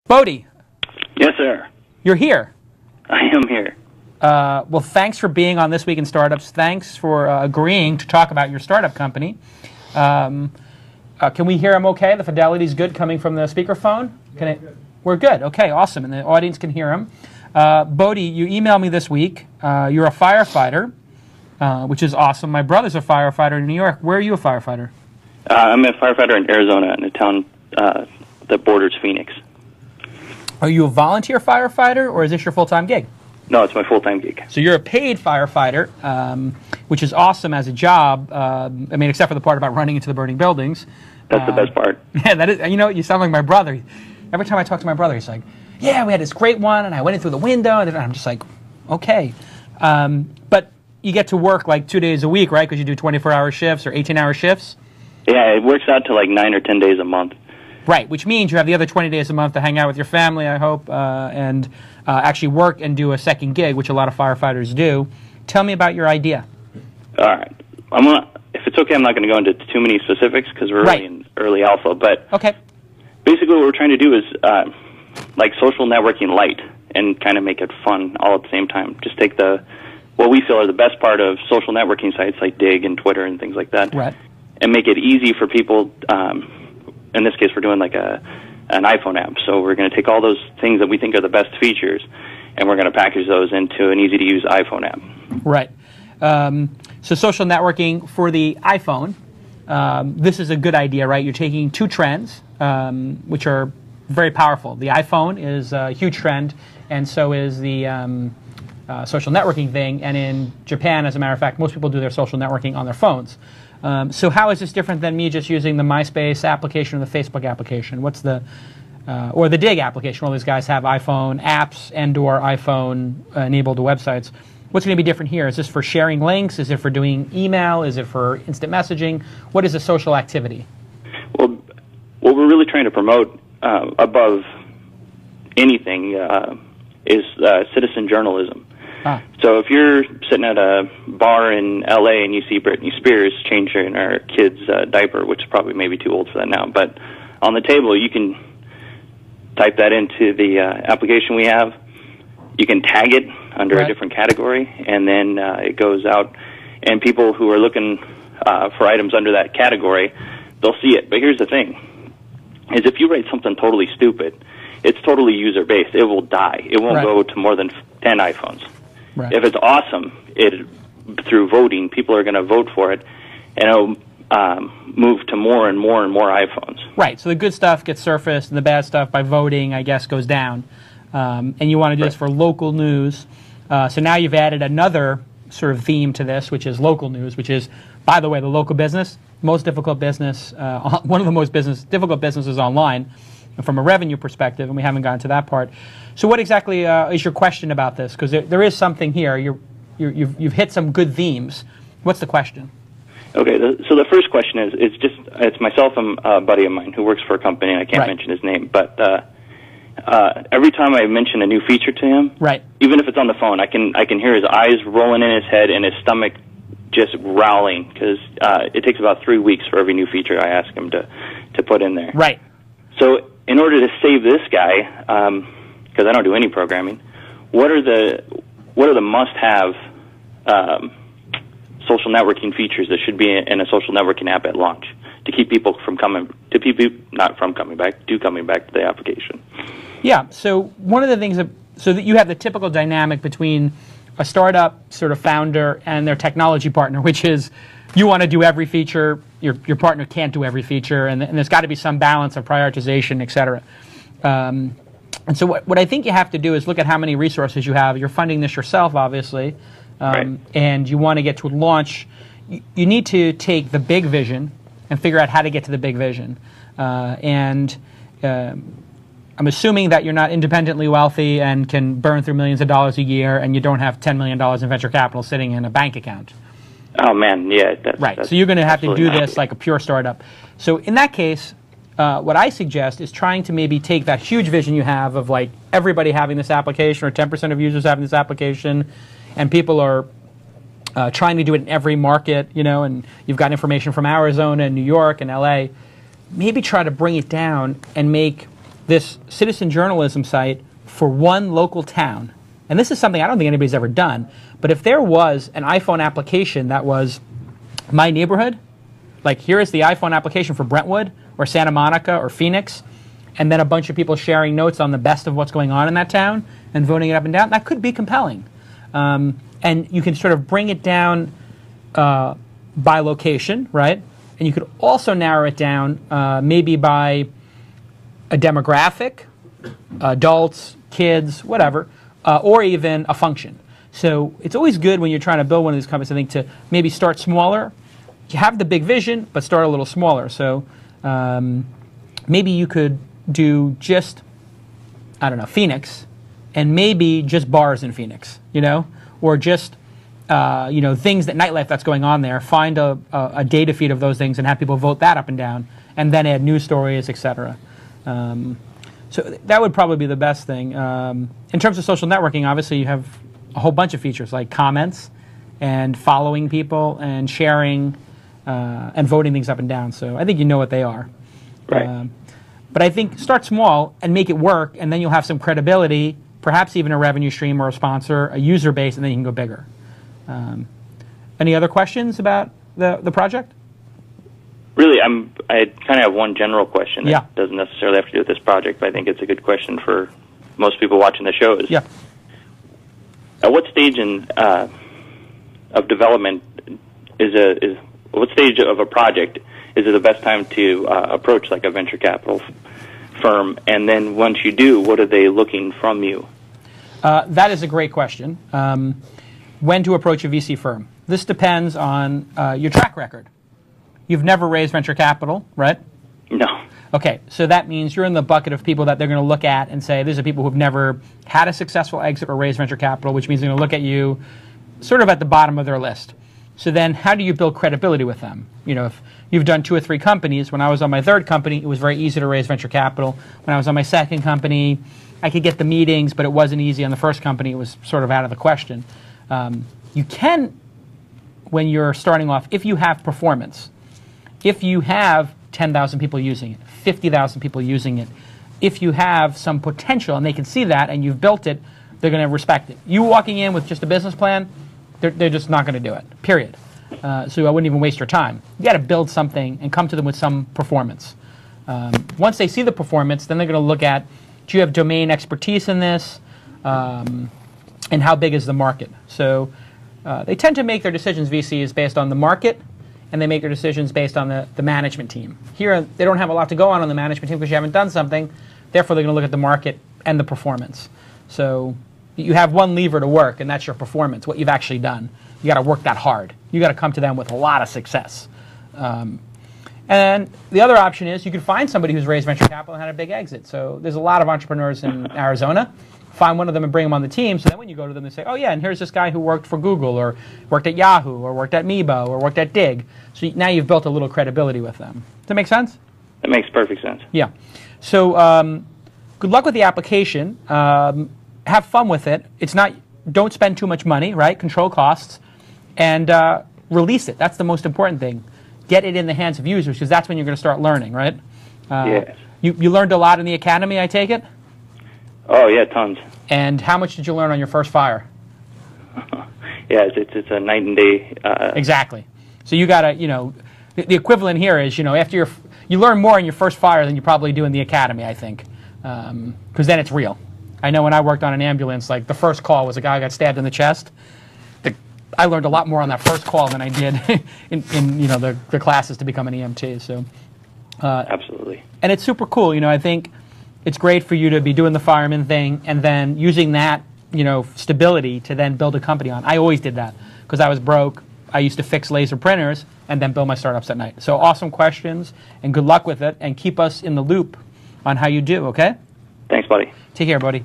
Bodie. Yes, sir. You're here. I am here. Well, thanks for being on This Week in Startups. Thanks for agreeing to talk about your startup company. Can we hear him okay? The fidelity's good coming from the speakerphone? We're good. Okay, awesome. And the audience can hear him. Bodie, you emailed me this week. You're a firefighter, which is awesome. My brother's a firefighter in New York. Where are you a firefighter? I'm a firefighter in Arizona, in a town that borders Phoenix. Are you a volunteer firefighter, or is this your full-time gig? No, it's my full-time gig. So you're a paid firefighter, which is awesome as a job. I mean, except for the part about running into the burning buildings. That's the best part. Yeah, that is. You know, you sound like my brother. Every time I talk to my brother, he's like, "Yeah, we had this great one, and I went in through the window," and I'm just like, "Okay." But you get to work like 2 days a week, right? Because you do 24-hour shifts or 18-hour shifts. Yeah, it works out to like 9 or 10 days a month. Right, which means you have the other 20 days a month to hang out with your family, I hope, and actually work and do a second gig, which a lot of firefighters do. Tell me about your idea. All right. If it's okay, I'm not going to go into too many specifics because we're really in early alpha. But okay. Basically what we're trying to do is like social networking light and kind of make it fun all at the same time. Just take what we feel are the best part of social networking sites like Dig and Twitter and things like that, right, and make it easy for people. In this case, we're doing like an iPhone app. So we're going to take all those things that we think are the best features, and we're going to package those into an easy-to-use iPhone app. Right. So social networking for the iPhone, this is a good idea, right? You're taking two trends, which are very powerful. The iPhone is a huge trend, and so is the social networking thing. And in Japan, as a matter of fact, most people do their social networking on their phones. So how is this different than me just using the MySpace application or the Facebook application? What's the or the Dig application? All these guys have iPhone apps and/or iPhone-enabled websites. What's going to be different here? Is this for sharing links? Is it for doing email? Is it for instant messaging? What is a social activity? Well, what we're really trying to promote above anything is citizen journalism. So if you're sitting at a bar in L.A. and you see Britney Spears changing her kid's diaper, which is probably maybe too old for that now, but on the table you can type that into the application we have. You can tag it under a different category, and then it goes out, and people who are looking for items under that category, they'll see it. But here's the thing, is if you write something totally stupid, it's totally user-based. It will die. It won't go to more than 10 iPhones. Right. If it's awesome, through voting, people are going to vote for it, and it'll move to more and more and more iPhones. Right. So the good stuff gets surfaced, and the bad stuff, by voting, I guess, goes down. And you want to do this for local news. So now you've added another sort of theme to this, which is local news, which is, by the way, the local business, most difficult business, one of the most difficult businesses online from a revenue perspective, and we haven't gotten to that part. So what exactly is your question about this? Because there is something here. You've hit some good themes. What's the question? Okay, so the first question is, it's myself and a buddy of mine who works for a company, and I can't mention his name, but every time I mention a new feature to him, even if it's on the phone, I can hear his eyes rolling in his head and his stomach just growling, because it takes about 3 weeks for every new feature I ask him to put in there. Right. So in order to save this guy, because I don't do any programming, what are the must-have social networking features that should be in a social networking app at launch to keep people from coming to the application? Yeah. So one of the things that you have the typical dynamic between a startup sort of founder and their technology partner, which is you want to do every feature, your partner can't do every feature, and there's got to be some balance of prioritization, et cetera. And so what I think you have to do is look at how many resources you have. You're funding this yourself, obviously, and you want to get to launch. You need to take the big vision and figure out how to get to the big vision. I'm assuming that you're not independently wealthy and can burn through millions of dollars a year, and you don't have $10 million in venture capital sitting in a bank account. Oh, man, yeah. That's so you're going to have to do this like a pure startup. So in that case, what I suggest is trying to maybe take that huge vision you have of like everybody having this application or 10% of users having this application, and people are trying to do it in every market, and you've got information from Arizona and New York and LA. Maybe try to bring it down and make this citizen journalism site for one local town. And this is something I don't think anybody's ever done. But if there was an iPhone application that was my neighborhood, like here is the iPhone application for Brentwood or Santa Monica or Phoenix, and then a bunch of people sharing notes on the best of what's going on in that town and voting it up and down, that could be compelling. And you can sort of bring it down by location, right? And you could also narrow it down maybe by a demographic, adults, kids, whatever, or even a function. So it's always good when you're trying to build one of these companies, I think, to maybe start smaller. You have the big vision, but start a little smaller. So maybe you could do just, I don't know, Phoenix, and maybe just bars in Phoenix, you know, or just things that nightlife that's going on there. Find a data feed of those things and have people vote that up and down, and then add news stories, etc. So that would probably be the best thing. In terms of social networking, obviously you have a whole bunch of features like comments and following people and sharing and voting things up and down. So I think you know what they are. Right. But I think start small and make it work, and then you'll have some credibility, perhaps even a revenue stream or a sponsor, a user base, and then you can go bigger. Any other questions about the project? Really, I kind of have one general question that Yeah. doesn't necessarily have to do with this project, but I think it's a good question for most people watching the show. Yeah. At what stage of development what stage of a project is it the best time to approach like a venture capital firm? And then once you do, what are they looking from you? That is a great question. When to approach a VC firm. This depends on your track record. You've never raised venture capital, right? No. Okay, so that means you're in the bucket of people that they're going to look at and say, these are people who've never had a successful exit or raised venture capital, which means they're going to look at you sort of at the bottom of their list. So then how do you build credibility with them? You know, if you've done 2 or 3 companies, when I was on my 3rd company, it was very easy to raise venture capital. When I was on my 2nd company, I could get the meetings, but it wasn't easy. On the 1st company, it was sort of out of the question. You can, when you're starting off, if you have performance, if you have 10,000 people using it, 50,000 people using it, if you have some potential and they can see that and you've built it, they're going to respect it. You walking in with just a business plan, they're just not going to do it, period. So I wouldn't even waste your time. You got to build something and come to them with some performance. Once they see the performance, then they're going to look at, do you have domain expertise in this, and how big is the market? So they tend to make their decisions, VCs, based on the market, and they make their decisions based on the management team. Here, they don't have a lot to go on the management team because you haven't done something. Therefore, they're going to look at the market and the performance. So you have one lever to work, and that's your performance, what you've actually done. You got to work that hard. You got to come to them with a lot of success. And the other option is you could find somebody who's raised venture capital and had a big exit. So there's a lot of entrepreneurs in Arizona. Find one of them and bring them on the team. So then when you go to them, they say, oh, yeah, and here's this guy who worked for Google or worked at Yahoo or worked at Meebo or worked at Dig. So now you've built a little credibility with them. Does that make sense? That makes perfect sense. Yeah. So good luck with the application. Have fun with it. Don't spend too much money, right? Control costs. And release it. That's the most important thing. Get it in the hands of users because that's when you're going to start learning, right? Yes. You learned a lot in the academy, I take it? Oh, yeah, tons. And how much did you learn on your first fire? Yeah, it's a night and day. Exactly. So you got to, the equivalent here is, after you learn more in your first fire than you probably do in the academy, I think, because then it's real. I know when I worked on an ambulance, like the first call was a guy who got stabbed in the chest. I learned a lot more on that first call than I did in the classes to become an EMT. So absolutely. And it's super cool. I think it's great for you to be doing the fireman thing and then using that stability to then build a company on. I always did that because I was broke. I used to fix laser printers and then build my startups at night. So awesome questions and good luck with it and keep us in the loop on how you do. Okay. Thanks, buddy. Take care, buddy.